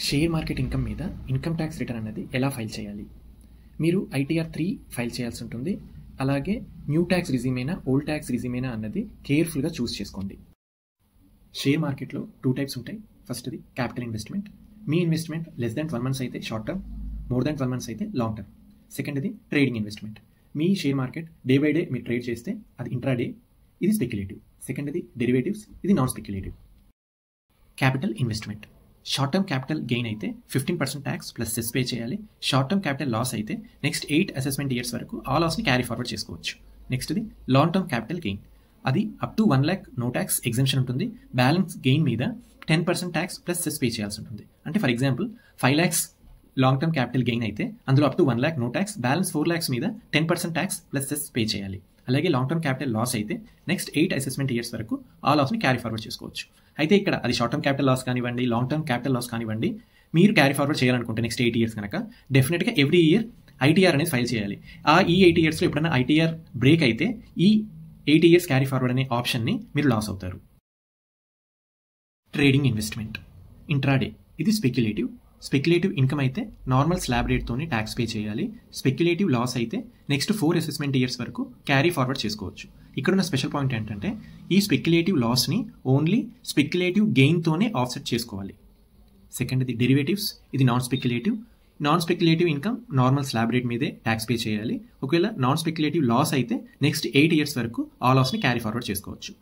Share market income మీద income tax return అనేది ఎలా ఫైల్ చేయాలి? మీరు ITR 3 ఫైల్ చేయాల్సి ఉంటుంది. అలాగే న్యూ ట్యాక్స్ రిజీమేనా ఓల్డ్ ట్యాక్స్ రిజీమేనా అన్నది కేర్ఫుల్గా చూస్ చేసుకోండి. షేర్ మార్కెట్లో 2 టైప్స్ ఉంటాయి. ఫస్ట్ది క్యాపిటల్ ఇన్వెస్ట్మెంట్. మీ ఇన్వెస్ట్మెంట్ లెస్ దాన్ 12 మంత్స్ అయితే short term, more than 12 months అయితే లాంగ్ టర్మ్. సెకండ్ది ట్రేడింగ్ ఇన్వెస్ట్మెంట్. మీ share market day by day మీరు ట్రేడ్ చేస్తే అది ఇంట్రాడే, ఇది స్పెక్యులేటివ్. సెకండ్ది డెరివేటివ్స్, ఇది non speculative. Capital investment. Short term capital gain అయితే 15% ట్యాక్స్ ప్లస్ సెస్ పే చేయాలి. షార్ట్ టర్మ్ క్యాపిటల్ లాస్ అయితే నెక్స్ట్ 8 అసెస్మెంట్ ఇయర్స్ వరకు ఆ లాస్ని క్యారీ ఫార్వర్డ్ చేసుకోవచ్చు. నెక్స్ట్ది లాంగ్ టర్మ్ క్యాపిటల్ గెయిన్. అది up to 1 lakh no tax exemption ఉంటుంది. బ్యాలెన్స్ గెయిన్ మీద 10% ట్యాక్స్ ప్లస్ సెస్ పే చేయాల్సి ఉంటుంది. అంటే for example 5 lakhs long term capital gain అయితే అందులో up to 1 lakh no tax, balance 4 lakhs మీద 10% ట్యాక్స్ ప్లస్ సెస్ పే చేయాలి. అలాగే లాంగ్ టర్మ్ క్యాపిటల్ లాస్ అయితే నెక్స్ట్ 8 అసెస్మెంట్ ఇయర్స్ వరకు ఆ లాస్ని క్యారీ ఫార్వర్డ్ చేసుకోవచ్చు. అయితే ఇక్కడ అది షార్ట్ టర్మ్ క్యాపిటల్ లాస్ కానివ్వండి, లాంగ్ టర్మ్ క్యాపిటల్ లాస్ కానివ్వండి, మీరు క్యారీ ఫార్వర్డ్ చేయాలనుకుంటే నెక్స్ట్ 8 years కనుక డెఫినెట్గా ఎవ్రీ ఇయర్ ITR అనేది ఫైల్ చేయాలి. ఈ 8 yearsలో ఎప్పుడైనా ITR బ్రేక్ అయితే ఈ 8 years క్యారీ ఫార్వర్డ్ అనే ఆప్షన్ని మీరు లాస్ అవుతారు. Trading investment. ఇంట్రాడే, ఇది స్పెక్యులేటివ్. స్పెక్యులేటివ్ ఇన్కమ్ అయితే నార్మల్ స్లాబ్ రేట్తోనే ట్యాక్స్ పే చేయాలి. స్పెక్యులేటివ్ లాస్ అయితే నెక్స్ట్ 4 అసెస్మెంట్ ఇయర్స్ వరకు క్యారీ ఫార్వర్డ్ చేసుకోవచ్చు. ఇక్కడున్న స్పెషల్ పాయింట్ ఏంటంటే ఈ స్పెక్యులేటివ్ లాస్ని ఓన్లీ స్పెక్యులేటివ్ గెయిన్తోనే ఆఫ్సెట్ చేసుకోవాలి. సెకండ్ది డెరివేటివ్స్, ఇది non speculative. Non speculative income normal slab rate మీదే ట్యాక్స్ పే చేయాలి. ఒకవేళ నాన్ స్పెక్యులేటివ్ లాస్ అయితే నెక్స్ట్ 8 years వరకు ఆ లాస్ని క్యారీ ఫార్వర్డ్ చేసుకోవచ్చు.